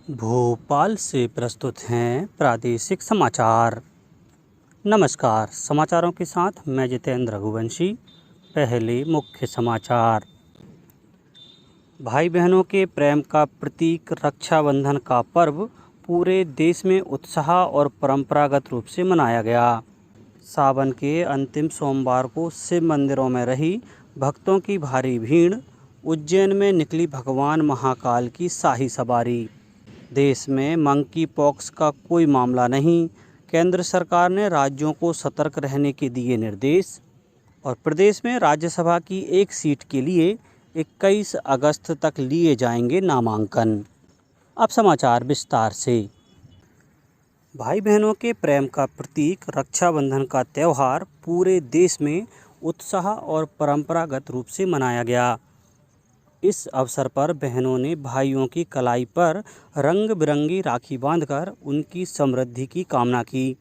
भोपाल से प्रस्तुत हैं प्रादेशिक समाचार। नमस्कार, समाचारों के साथ मैं जितेंद्र रघुवंशी। पहले मुख्य समाचार। भाई बहनों के प्रेम का प्रतीक रक्षाबंधन का पर्व पूरे देश में उत्साह और परंपरागत रूप से मनाया गया। सावन के अंतिम सोमवार को शिव मंदिरों में रही भक्तों की भारी भीड़। उज्जैन में निकली भगवान महाकाल की शाही सवारी। देश में मंकी पॉक्स का कोई मामला नहीं, केंद्र सरकार ने राज्यों को सतर्क रहने के दिए निर्देश। और प्रदेश में राज्यसभा की एक सीट के लिए 21 अगस्त तक लिए जाएंगे नामांकन। अब समाचार विस्तार से। भाई बहनों के प्रेम का प्रतीक रक्षाबंधन का त्यौहार पूरे देश में उत्साह और परंपरागत रूप से मनाया गया। इस अवसर पर बहनों ने भाइयों की कलाई पर रंग बिरंगी राखी बांधकर उनकी समृद्धि की कामना की।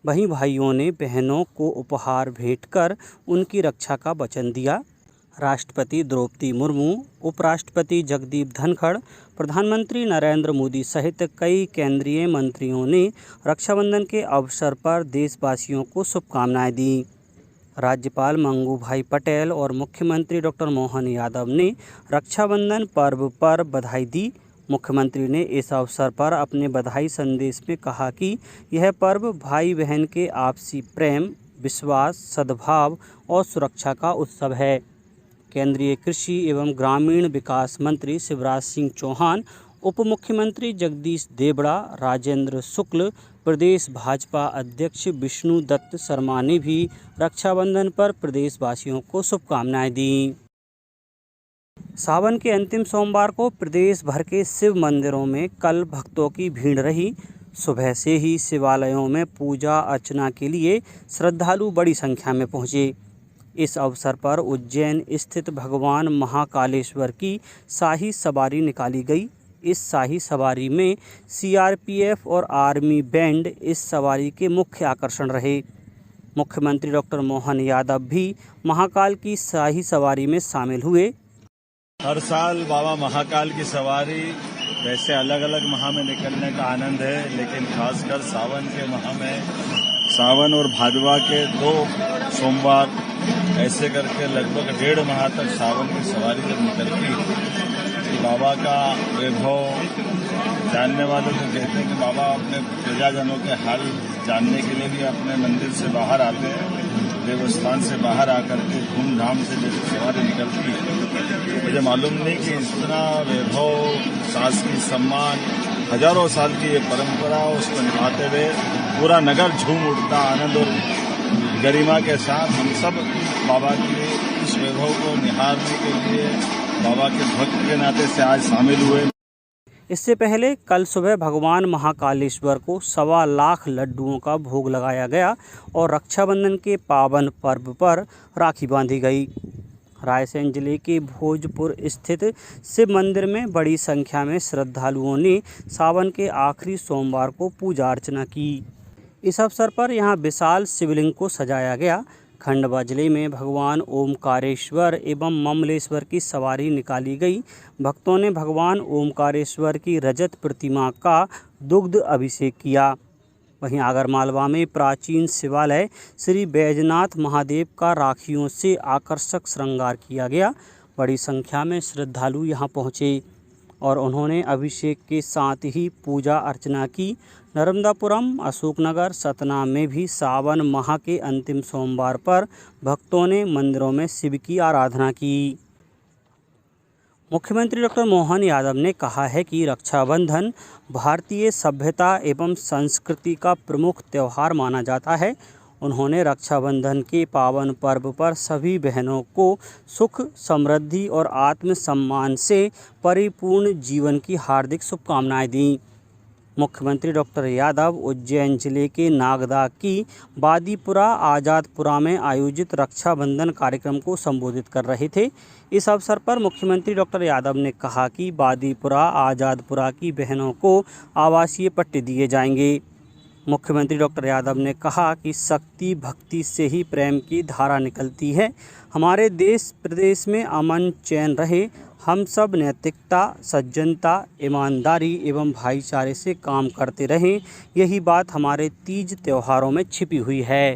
वहीं भाइयों ने बहनों को उपहार भेंट कर उनकी रक्षा का वचन दिया। राष्ट्रपति द्रौपदी मुर्मू, उपराष्ट्रपति जगदीप धनखड़, प्रधानमंत्री नरेंद्र मोदी सहित कई केंद्रीय मंत्रियों ने रक्षाबंधन के अवसर पर देशवासियों को शुभकामनाएं दी। राज्यपाल मंगू भाई पटेल और मुख्यमंत्री डॉक्टर मोहन यादव ने रक्षाबंधन पर्व पर बधाई दी। मुख्यमंत्री ने इस अवसर पर अपने बधाई संदेश में कहा कि यह पर्व भाई बहन के आपसी प्रेम, विश्वास, सद्भाव और सुरक्षा का उत्सव है। केंद्रीय कृषि एवं ग्रामीण विकास मंत्री शिवराज सिंह चौहान, उप मुख्यमंत्री जगदीश देवड़ा, राजेंद्र शुक्ल, प्रदेश भाजपा अध्यक्ष विष्णु दत्त शर्मा ने भी रक्षाबंधन पर प्रदेशवासियों को शुभकामनाएं दी। सावन के अंतिम सोमवार को प्रदेश भर के शिव मंदिरों में कल भक्तों की भीड़ रही। सुबह से ही शिवालयों में पूजा अर्चना के लिए श्रद्धालु बड़ी संख्या में पहुंचे। इस अवसर पर उज्जैन स्थित भगवान महाकालेश्वर की शाही सवारी निकाली गई। इस शाही सवारी में सीआरपीएफ और आर्मी बैंड इस सवारी के मुख्य आकर्षण रहे। मुख्यमंत्री डॉक्टर मोहन यादव भी महाकाल की शाही सवारी में शामिल हुए। हर साल बाबा महाकाल की सवारी वैसे अलग अलग माह में निकलने का आनंद है, लेकिन खासकर सावन के माह में, सावन और भादवा के 2 सोमवार ऐसे करके लगभग 1.5 माह तक सावन की सवारी जब निकलती, बाबा का वैभव जानने वाले तो कहते हैं कि बाबा अपने प्रजाजनों के हाल जानने के लिए भी अपने मंदिर से बाहर आते हैं। देवस्थान से बाहर आकर के धूमधाम से जैसे सवारी निकलती है, मुझे मालूम नहीं कि इतना वैभव, शासकीय सम्मान, हजारों साल की ये परंपरा, उसको निभाते हुए पूरा नगर झूम उठता। आनंद और गरिमा के साथ हम सब बाबा के इस वैभव को निहारने के लिए बाबा के भक्त के नाते से आज शामिल हुए। इससे पहले कल सुबह भगवान महाकालेश्वर को 1.25 लाख लड्डुओं का भोग लगाया गया और रक्षाबंधन के पावन पर्व पर राखी बांधी गई। रायसेन जिले के भोजपुर स्थित शिव मंदिर में बड़ी संख्या में श्रद्धालुओं ने सावन के आखिरी सोमवार को पूजा अर्चना की। इस अवसर पर यहां विशाल शिवलिंग को सजाया गया। खंडवा जिले में भगवान ओमकारेश्वर एवं ममलेश्वर की सवारी निकाली गई। भक्तों ने भगवान ओमकारेश्वर की रजत प्रतिमा का दुग्ध अभिषेक किया। वहीं आगरमालवा में प्राचीन शिवालय श्री बैजनाथ महादेव का राखियों से आकर्षक श्रृंगार किया गया। बड़ी संख्या में श्रद्धालु यहां पहुंचे और उन्होंने अभिषेक के साथ ही पूजा अर्चना की। नर्मदापुरम, अशोकनगर, सतना में भी सावन माह के अंतिम सोमवार पर भक्तों ने मंदिरों में शिव की आराधना की। मुख्यमंत्री डॉक्टर मोहन यादव ने कहा है कि रक्षाबंधन भारतीय सभ्यता एवं संस्कृति का प्रमुख त्यौहार माना जाता है। उन्होंने रक्षाबंधन के पावन पर्व पर सभी बहनों को सुख, समृद्धि और आत्मसम्मान से परिपूर्ण जीवन की हार्दिक शुभकामनाएं दी। मुख्यमंत्री डॉक्टर यादव उज्जैन जिले के नागदा की बादीपुरा आज़ादपुरा में आयोजित रक्षाबंधन कार्यक्रम को संबोधित कर रहे थे। इस अवसर पर मुख्यमंत्री डॉक्टर यादव ने कहा कि बादीपुरा आज़ादपुरा की बहनों को आवासीय पट्टे दिए जाएंगे। मुख्यमंत्री डॉक्टर यादव ने कहा कि शक्ति भक्ति से ही प्रेम की धारा निकलती है। हमारे देश प्रदेश में अमन चैन रहे, हम सब नैतिकता, सज्जनता, ईमानदारी एवं भाईचारे से काम करते रहें, यही बात हमारे तीज त्योहारों में छिपी हुई है।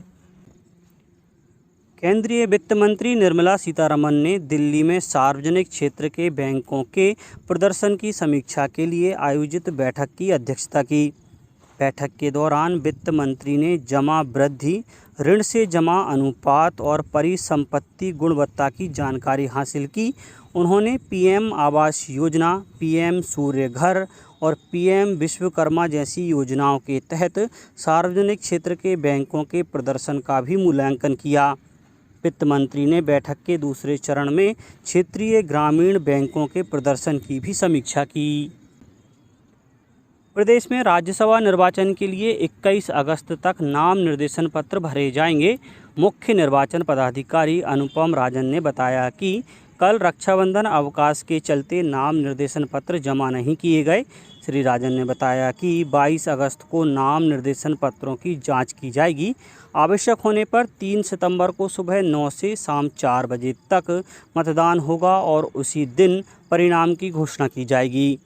केंद्रीय वित्त मंत्री निर्मला सीतारमण ने दिल्ली में सार्वजनिक क्षेत्र के बैंकों के प्रदर्शन की समीक्षा के लिए आयोजित बैठक की अध्यक्षता की। बैठक के दौरान वित्त मंत्री ने जमा वृद्धि, ऋण से जमा अनुपात और परिसंपत्ति गुणवत्ता की जानकारी हासिल की। उन्होंने पीएम आवास योजना, पीएम सूर्य घर और पीएम विश्वकर्मा जैसी योजनाओं के तहत सार्वजनिक क्षेत्र के बैंकों के प्रदर्शन का भी मूल्यांकन किया। वित्त मंत्री ने बैठक के दूसरे चरण में क्षेत्रीय ग्रामीण बैंकों के प्रदर्शन की भी समीक्षा की। प्रदेश में राज्यसभा निर्वाचन के लिए 21 अगस्त तक नाम निर्देशन पत्र भरे जाएंगे। मुख्य निर्वाचन पदाधिकारी अनुपम राजन ने बताया कि कल रक्षाबंधन अवकाश के चलते नाम निर्देशन पत्र जमा नहीं किए गए। श्री राजन ने बताया कि 22 अगस्त को नाम निर्देशन पत्रों की जांच की जाएगी। आवश्यक होने पर 3 सितंबर को सुबह 9 से शाम 4 बजे तक मतदान होगा और उसी दिन परिणाम की घोषणा की जाएगी।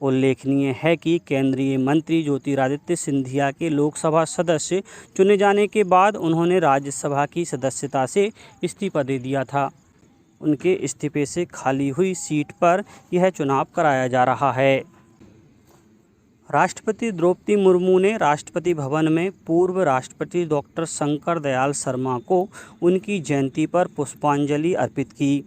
उल्लेखनीय है कि केंद्रीय मंत्री ज्योतिरादित्य सिंधिया के लोकसभा सदस्य चुने जाने के बाद उन्होंने राज्यसभा की सदस्यता से इस्तीफा दे दिया था। उनके इस्तीफे से खाली हुई सीट पर यह चुनाव कराया जा रहा है। राष्ट्रपति द्रौपदी मुर्मू ने राष्ट्रपति भवन में पूर्व राष्ट्रपति डॉक्टर शंकर दयाल शर्मा को उनकी जयंती पर पुष्पांजलि अर्पित की।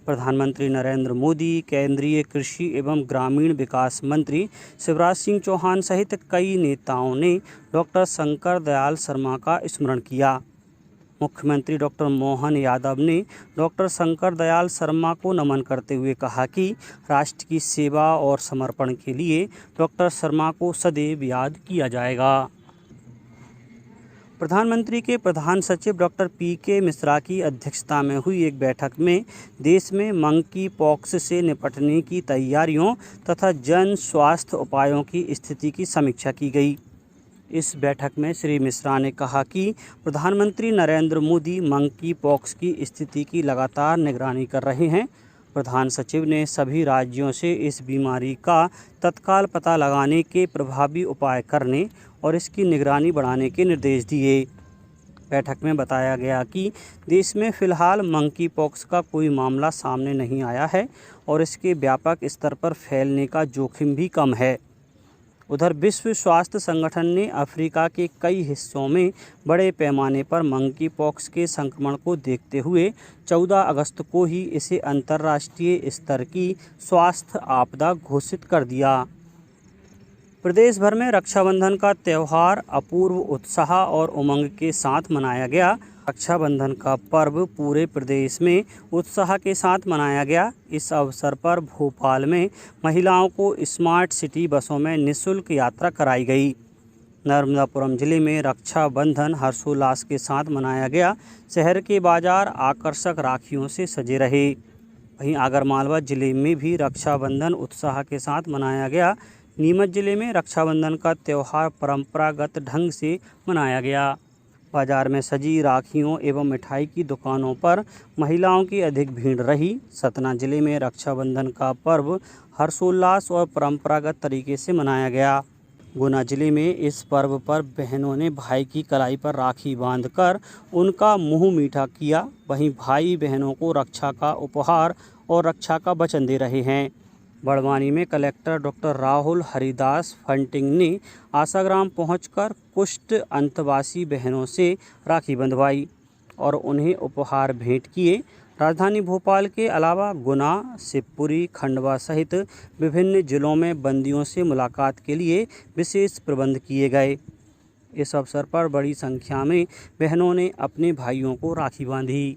प्रधानमंत्री नरेंद्र मोदी, केंद्रीय कृषि एवं ग्रामीण विकास मंत्री शिवराज सिंह चौहान सहित कई नेताओं ने डॉक्टर शंकर दयाल शर्मा का स्मरण किया। मुख्यमंत्री डॉक्टर मोहन यादव ने डॉक्टर शंकर दयाल शर्मा को नमन करते हुए कहा कि राष्ट्र की सेवा और समर्पण के लिए डॉक्टर शर्मा को सदैव याद किया जाएगा। प्रधानमंत्री के प्रधान सचिव डॉक्टर पीके मिश्रा की अध्यक्षता में हुई एक बैठक में देश में मंकी पॉक्स से निपटने की तैयारियों तथा जन स्वास्थ्य उपायों की स्थिति की समीक्षा की गई। इस बैठक में श्री मिश्रा ने कहा कि प्रधानमंत्री नरेंद्र मोदी मंकी पॉक्स की स्थिति की लगातार निगरानी कर रहे हैं। प्रधान सचिव ने सभी राज्यों से इस बीमारी का तत्काल पता लगाने के प्रभावी उपाय करने और इसकी निगरानी बढ़ाने के निर्देश दिए। बैठक में बताया गया कि देश में फ़िलहाल मंकी पॉक्स का कोई मामला सामने नहीं आया है और इसके व्यापक स्तर पर फैलने का जोखिम भी कम है। उधर विश्व स्वास्थ्य संगठन ने अफ्रीका के कई हिस्सों में बड़े पैमाने पर मंकी पॉक्स के संक्रमण को देखते हुए 14 अगस्त को ही इसे अंतर्राष्ट्रीय स्तर की स्वास्थ्य आपदा घोषित कर दिया। प्रदेश भर में रक्षाबंधन का त्यौहार अपूर्व उत्साह और उमंग के साथ मनाया गया। रक्षाबंधन का पर्व पूरे प्रदेश में उत्साह के साथ मनाया गया। इस अवसर पर भोपाल में महिलाओं को स्मार्ट सिटी बसों में निःशुल्क यात्रा कराई गई। नर्मदापुरम जिले में रक्षाबंधन हर्षोल्लास के साथ मनाया गया। शहर के बाजार आकर्षक राखियों से सजे रहे। वहीं आगरमालवा जिले में भी रक्षाबंधन उत्साह के साथ मनाया गया। नीमच जिले में रक्षाबंधन का त्यौहार परंपरागत ढंग से मनाया गया। बाजार में सजी राखियों एवं मिठाई की दुकानों पर महिलाओं की अधिक भीड़ रही। सतना जिले में रक्षाबंधन का पर्व हर्षोल्लास और परंपरागत तरीके से मनाया गया। गुना जिले में इस पर्व पर बहनों ने भाई की कलाई पर राखी बांधकर उनका मुंह मीठा किया। वहीं भाई बहनों को रक्षा का उपहार और रक्षा का वचन दे रहे हैं। बड़वानी में कलेक्टर डॉक्टर राहुल हरिदास फंटिंग ने आशाग्राम पहुंचकर कुष्ठ अंतवासी बहनों से राखी बंधवाई और उन्हें उपहार भेंट किए। राजधानी भोपाल के अलावा गुना, शिवपुरी, खंडवा सहित विभिन्न जिलों में बंदियों से मुलाकात के लिए विशेष प्रबंध किए गए। इस अवसर पर बड़ी संख्या में बहनों ने अपने भाइयों को राखी बांधी।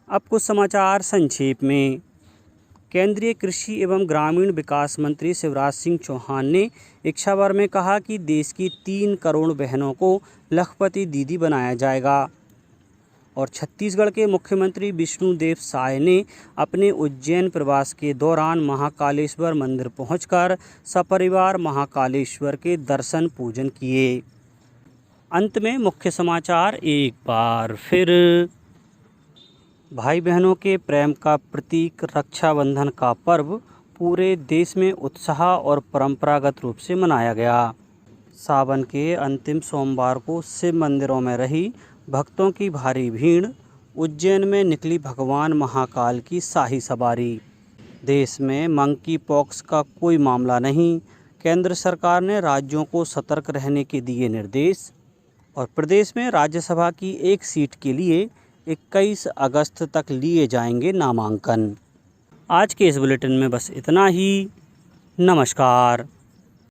अब कुछ समाचार संक्षेप में। केंद्रीय कृषि एवं ग्रामीण विकास मंत्री शिवराज सिंह चौहान ने इच्छा भर में कहा कि देश की 3 करोड़ बहनों को लखपति दीदी बनाया जाएगा। और छत्तीसगढ़ के मुख्यमंत्री विष्णुदेव साय ने अपने उज्जैन प्रवास के दौरान महाकालेश्वर मंदिर पहुंचकर सपरिवार महाकालेश्वर के दर्शन पूजन किए। अंत में मुख्य समाचार एक बार फिर। भाई बहनों के प्रेम का प्रतीक रक्षाबंधन का पर्व पूरे देश में उत्साह और परंपरागत रूप से मनाया गया। सावन के अंतिम सोमवार को शिव मंदिरों में रही भक्तों की भारी भीड़। उज्जैन में निकली भगवान महाकाल की शाही सवारी। देश में मंकी पॉक्स का कोई मामला नहीं। केंद्र सरकार ने राज्यों को सतर्क रहने के दिए निर्देश। और प्रदेश में राज्यसभा की एक सीट के लिए 21 अगस्त तक लिए जाएंगे नामांकन। आज के इस बुलेटिन में बस इतना ही। नमस्कार।